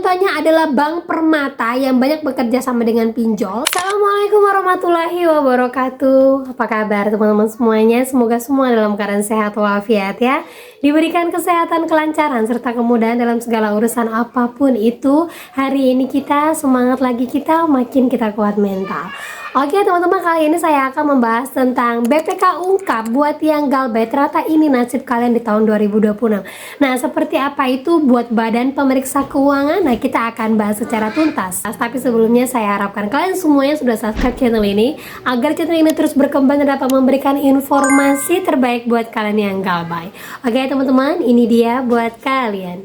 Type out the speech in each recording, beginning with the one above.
contohnya adalah Bank Permata yang banyak bekerja sama dengan pinjol. Assalamualaikum warahmatullahi wabarakatuh. Apa kabar teman-teman semuanya? Semoga semua dalam keadaan sehat walafiat ya. Diberikan kesehatan, kelancaran, serta kemudahan dalam segala urusan apapun itu. Hari ini kita semangat lagi, kita makin kita kuat mental. Oke teman-teman, kali ini saya akan membahas tentang BPK ungkap buat yang galbay, ternyata ini nasib kalian di tahun 2026. Nah, seperti apa itu buat Badan Pemeriksa Keuangan? Nah, kita akan bahas secara tuntas. Tapi sebelumnya saya harapkan kalian semuanya sudah subscribe channel ini agar channel ini terus berkembang dan dapat memberikan informasi terbaik buat kalian yang galbay. Oke teman-teman, ini dia buat kalian.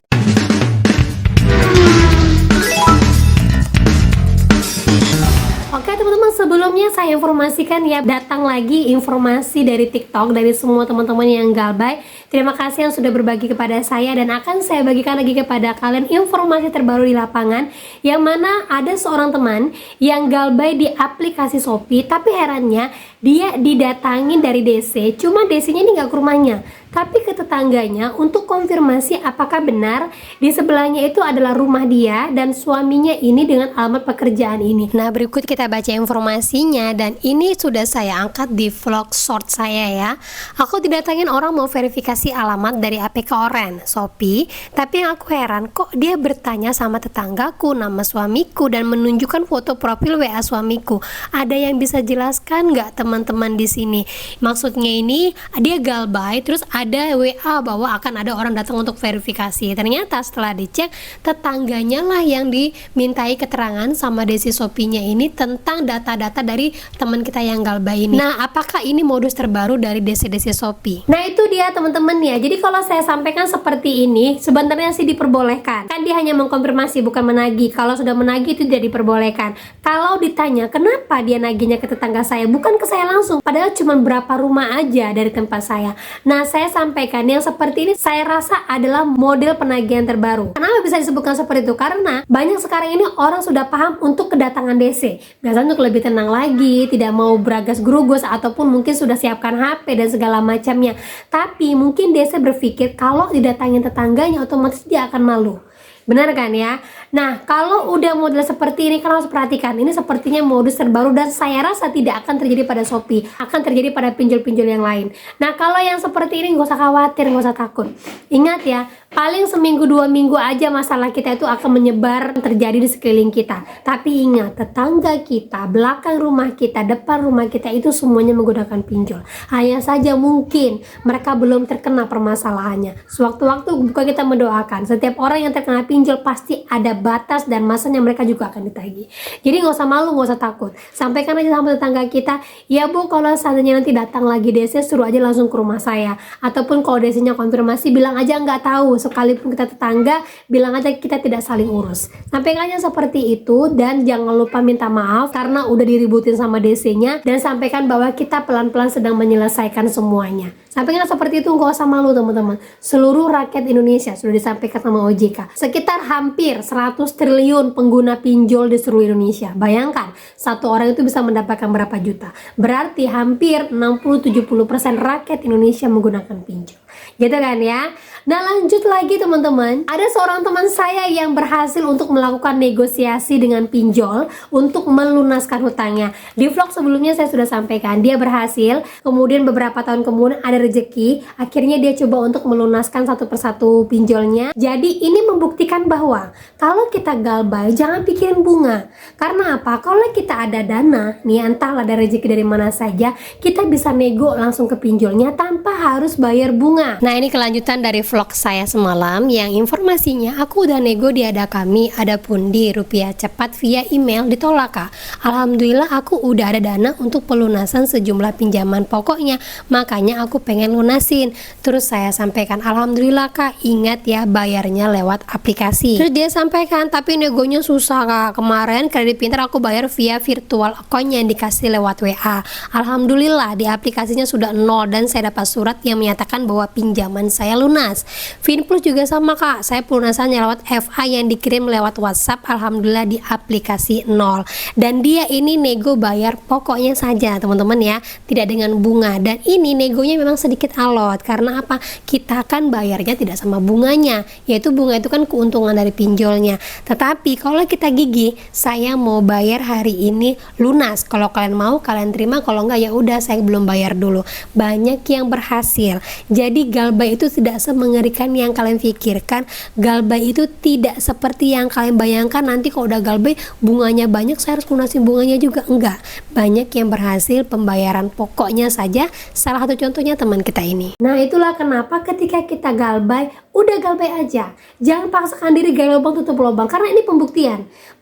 Oke teman-teman, sebelumnya saya informasikan ya, datang lagi informasi dari TikTok dari semua teman-teman yang galbay. Terima kasih yang sudah berbagi kepada saya, dan akan saya bagikan lagi kepada kalian informasi terbaru di lapangan, yang mana ada seorang teman yang galbay di aplikasi Shopee, tapi herannya dia didatangin dari DC, cuma DC-nya ini nggak ke rumahnya, tapi ke tetangganya untuk konfirmasi apakah benar di sebelahnya itu adalah rumah dia dan suaminya ini dengan alamat pekerjaan ini. Nah, berikut kita baca informasinya, dan ini sudah saya angkat di vlog short saya ya. Aku didatangin orang mau verifikasi alamat dari APK Oren Shopee, tapi yang aku heran kok dia bertanya sama tetanggaku nama suamiku dan menunjukkan foto profil WA suamiku. Ada yang bisa jelaskan nggak teman-teman di sini? Maksudnya ini dia galbay terus ada WA bahwa akan ada orang datang untuk verifikasi. Ternyata setelah dicek, tetangganya lah yang dimintai keterangan sama Desi Shopee-nya ini tentang data-data dari teman kita yang galbay ini. Nah, apakah ini modus terbaru dari Desi Shopee? Nah, itu dia teman-teman ya. Jadi kalau saya sampaikan seperti ini, sebenarnya sih diperbolehkan. Kan dia hanya mengkonfirmasi, bukan menagih. Kalau sudah menagih itu tidak diperbolehkan. Kalau ditanya kenapa dia nagihnya ke tetangga saya, bukan ke saya langsung, padahal cuma berapa rumah aja dari tempat saya. Nah, saya sampaikan yang seperti ini saya rasa adalah model penagihan terbaru. Kenapa bisa disebutkan seperti itu? Karena banyak sekarang ini orang sudah paham untuk kedatangan DC. Biasanya untuk lebih tenang lagi, tidak mau beragas gerugus, ataupun mungkin sudah siapkan HP dan segala macamnya. Tapi mungkin DC berpikir kalau didatangin tetangganya otomatis dia akan malu. Benar kan ya? Nah, kalau udah model seperti ini kan harus perhatikan. Ini sepertinya modus terbaru dan saya rasa tidak akan terjadi pada Shopee, akan terjadi pada pinjol-pinjol yang lain. Nah, kalau yang seperti ini nggak usah khawatir, nggak usah takut. Ingat ya, paling seminggu 2 minggu aja masalah kita itu akan menyebar, terjadi di sekeliling kita. Tapi ingat, tetangga kita, belakang rumah kita, depan rumah kita itu semuanya menggunakan pinjol. Hanya saja mungkin mereka belum terkena permasalahannya. Sewaktu-waktu bukan kita mendoakan, setiap orang yang terkena pinjol pasti ada batas dan masanya mereka juga akan ditagih. Jadi nggak usah malu, nggak usah takut. Sampaikan aja sama tetangga kita, ya bu, kalau seandainya nanti datang lagi DC, suruh aja langsung ke rumah saya. Ataupun kalau DC-nya konfirmasi, bilang aja nggak tahu. Sekalipun kita tetangga, bilang aja kita tidak saling urus. Sampaikan aja seperti itu, dan jangan lupa minta maaf karena udah diributin sama DC-nya, dan sampaikan bahwa kita pelan-pelan sedang menyelesaikan semuanya. Sampaikan seperti itu, nggak usah malu teman-teman. Seluruh rakyat Indonesia sudah disampaikan sama OJK. Sekitar hampir 100 triliun pengguna pinjol di seluruh Indonesia. Bayangkan, satu orang itu bisa mendapatkan berapa juta. Berarti hampir 60-70% rakyat Indonesia menggunakan pinjol. Gitu kan ya? Nah, lanjut lagi teman-teman. Ada seorang teman saya yang berhasil untuk melakukan negosiasi dengan pinjol untuk melunaskan hutangnya. Di vlog sebelumnya saya sudah sampaikan, dia berhasil. Kemudian beberapa tahun kemudian ada rezeki. Akhirnya dia coba untuk melunaskan satu persatu pinjolnya. Jadi ini membuktikan bahwa kalau kita galbay jangan pikirin bunga. Karena apa? Kalau kita ada dana, nih entahlah ada rezeki dari mana saja, kita bisa nego langsung ke pinjolnya tanpa harus bayar bunga. Nah, ini kelanjutan dari vlog saya semalam yang informasinya aku udah nego di Ada Kami, ada Pundi, rupiah cepat via email ditolak kak. Alhamdulillah aku udah ada dana untuk pelunasan sejumlah pinjaman pokoknya, makanya aku pengen lunasin. Terus saya sampaikan, alhamdulillah kak, ingat ya bayarnya lewat aplikasi. Terus dia sampaikan, tapi negonya susah kak, kemarin kredit pintar aku bayar via virtual account yang dikasih lewat WA. Alhamdulillah di aplikasinya sudah nol dan saya dapat surat yang menyatakan bahwa pinjaman pinjaman saya lunas. Finplus juga sama kak, saya pelunasannya lewat FA yang dikirim lewat WhatsApp, alhamdulillah di aplikasi nol. Dan dia ini nego bayar pokoknya saja teman-teman ya, tidak dengan bunga. Dan ini negonya memang sedikit alot, karena apa? Kita kan bayarnya tidak sama bunganya, yaitu bunga itu kan keuntungan dari pinjolnya. Tetapi kalau kita gigih, saya mau bayar hari ini lunas, kalau kalian mau kalian terima, kalau enggak ya udah saya belum bayar dulu. Banyak yang berhasil. Jadi Galbay itu tidak semengerikan yang kalian pikirkan. Galbay itu tidak seperti yang kalian bayangkan, nanti kalau udah Galbay bunganya banyak saya harus lunasin bunganya juga. Enggak, banyak yang berhasil pembayaran pokoknya saja. Salah satu contohnya teman kita ini. Nah itulah kenapa ketika kita Galbay, udah Galbay aja, jangan paksakan diri gali lubang tutup lubang, karena ini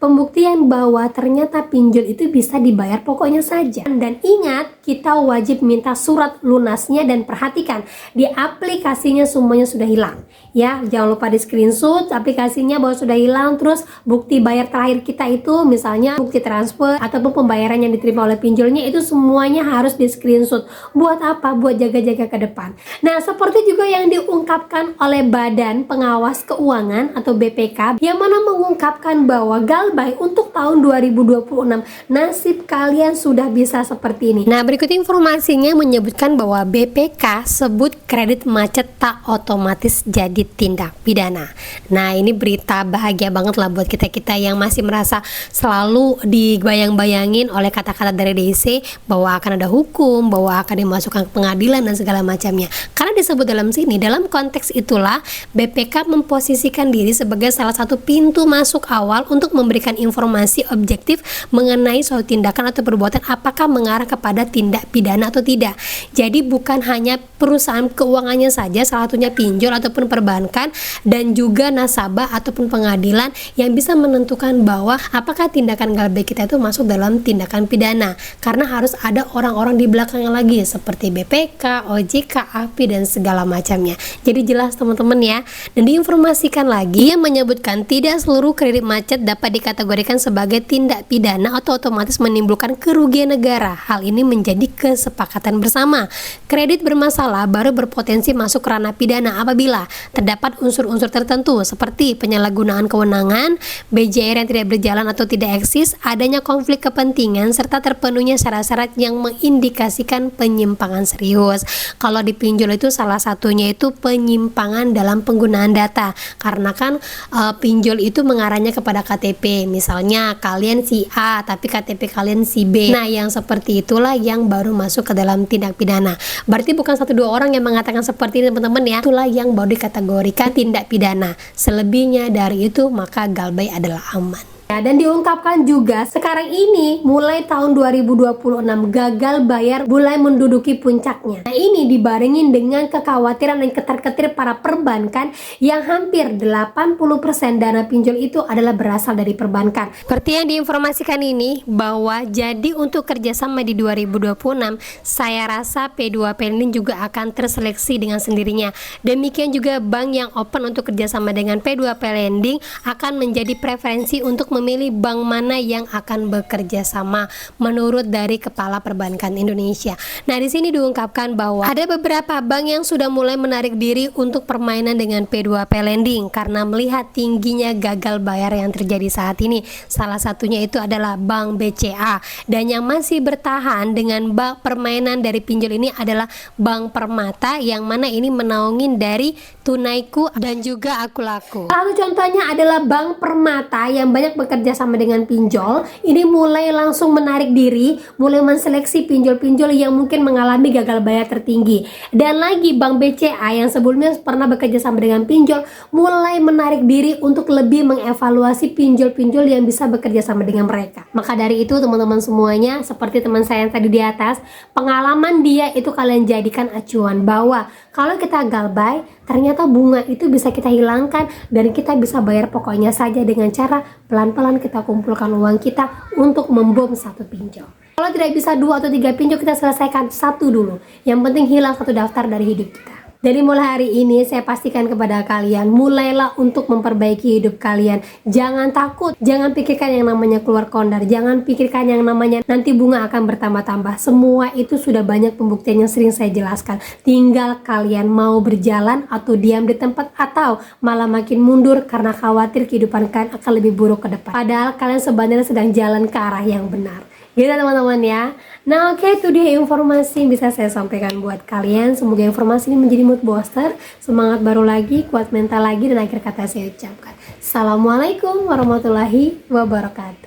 pembuktian bahwa ternyata pinjol itu bisa dibayar pokoknya saja. Dan ingat, kita wajib minta surat lunasnya, dan perhatikan di aplikasinya semuanya sudah hilang ya, jangan lupa di screenshot aplikasinya bahwa sudah hilang. Terus bukti bayar terakhir kita itu misalnya bukti transfer ataupun pembayaran yang diterima oleh pinjolnya, itu semuanya harus di screenshot. Buat apa? Buat jaga-jaga ke depan. Nah seperti juga yang diungkapkan oleh Badan Pengawas Keuangan atau BPK, yang mana mengungkapkan bahwa Galbay untuk tahun 2026 nasib kalian sudah bisa seperti ini. Nah berikut informasinya menyebutkan bahwa BPK sebut kredit macet tak otomatis jadi tindak pidana. Nah ini berita bahagia banget lah buat kita-kita yang masih merasa selalu dibayang-bayangin oleh kata-kata dari DC bahwa akan ada hukum, bahwa akan dimasukkan ke pengadilan dan segala macamnya. Karena disebut dalam sini, dalam konteks itulah BPK memposisikan diri sebagai salah satu pintu masuk awal untuk memberikan informasi objektif mengenai suatu tindakan atau perbuatan apakah mengarah kepada tindak pidana atau tidak. Jadi bukan hanya perusahaan keuangannya saja, salah satunya pinjol ataupun perbankan, dan juga nasabah ataupun pengadilan yang bisa menentukan bahwa apakah tindakan Galbay kita itu masuk dalam tindakan pidana, karena harus ada orang-orang di belakangnya lagi seperti BPK, OJK, API dan segala macamnya. Jadi jelas teman-teman ya. Dan diinformasikan lagi yang menyebutkan tidak seluruh kredit macet dapat dikategorikan sebagai tindak pidana atau otomatis menimbulkan kerugian negara. Hal ini menjadi kesepakatan bersama. Kredit bermasalah baru berpotensi masuk ranah pidana apabila terdapat unsur-unsur tertentu seperti penyalahgunaan kewenangan, BJR yang tidak berjalan atau tidak eksis, adanya konflik kepentingan, serta terpenuhnya syarat-syarat yang mengindikasikan penyimpangan serius. Kalau di pinjol itu salah satunya itu penyimpangan dalam penggunaan data, karena kan pinjol itu mengarahnya kepada KTP, misalnya kalian si A tapi KTP kalian si B. Nah yang seperti itulah yang baru masuk ke dalam tindak pidana. Berarti bukan 1-2 orang yang mengatakan seperti ini teman-teman ya, itulah yang baru dikategorikan tindak pidana. Selebihnya dari itu maka Galbay adalah aman. Dan diungkapkan juga sekarang ini mulai tahun 2026 gagal bayar mulai menduduki puncaknya. Nah ini dibarengin dengan kekhawatiran dan ketar-ketir para perbankan yang hampir 80% dana pinjol itu adalah berasal dari perbankan. Seperti yang diinformasikan ini bahwa jadi untuk kerjasama di 2026 saya rasa P2P Lending juga akan terseleksi dengan sendirinya. Demikian juga bank yang open untuk kerjasama dengan P2P Lending akan menjadi preferensi untuk memilih bank mana yang akan bekerja sama menurut dari Kepala Perbankan Indonesia. Nah, di sini diungkapkan bahwa ada beberapa bank yang sudah mulai menarik diri untuk permainan dengan P2P Lending karena melihat tingginya gagal bayar yang terjadi saat ini. Salah satunya itu adalah Bank BCA, dan yang masih bertahan dengan bank permainan dari pinjol ini adalah Bank Permata, yang mana ini menaungin dari Tunaiku dan juga Akulaku. Lalu contohnya adalah Bank Permata yang banyak bekerja sama dengan pinjol. Ini mulai langsung menarik diri, mulai menseleksi pinjol-pinjol yang mungkin mengalami gagal bayar tertinggi. Dan lagi Bank BCA yang sebelumnya pernah bekerja sama dengan pinjol mulai menarik diri untuk lebih mengevaluasi pinjol-pinjol yang bisa bekerja sama dengan mereka. Maka dari itu teman-teman semuanya, seperti teman saya yang tadi di atas, pengalaman dia itu kalian jadikan acuan bahwa kalau kita Galbay, ternyata bunga itu bisa kita hilangkan dan kita bisa bayar pokoknya saja dengan cara pelan-pelan kita kumpulkan uang kita untuk membom satu pinjol. Kalau tidak bisa 2 atau 3 pinjol, kita selesaikan 1 dulu. Yang penting hilang 1 daftar dari hidup kita. Dari mulai hari ini saya pastikan kepada kalian, mulailah untuk memperbaiki hidup kalian. Jangan takut, jangan pikirkan yang namanya keluar kondar, jangan pikirkan yang namanya nanti bunga akan bertambah-tambah. Semua itu sudah banyak pembuktian yang sering saya jelaskan. Tinggal kalian mau berjalan atau diam di tempat, atau malah makin mundur karena khawatir kehidupan kalian akan lebih buruk ke depan. Padahal kalian sebenarnya sedang jalan ke arah yang benar. Gitu teman-teman ya. Nah oke, itu dia informasi yang bisa saya sampaikan buat kalian. Semoga informasi ini menjadi mood booster, semangat baru lagi, kuat mental lagi, dan akhir kata saya ucapkan Assalamualaikum warahmatullahi wabarakatuh.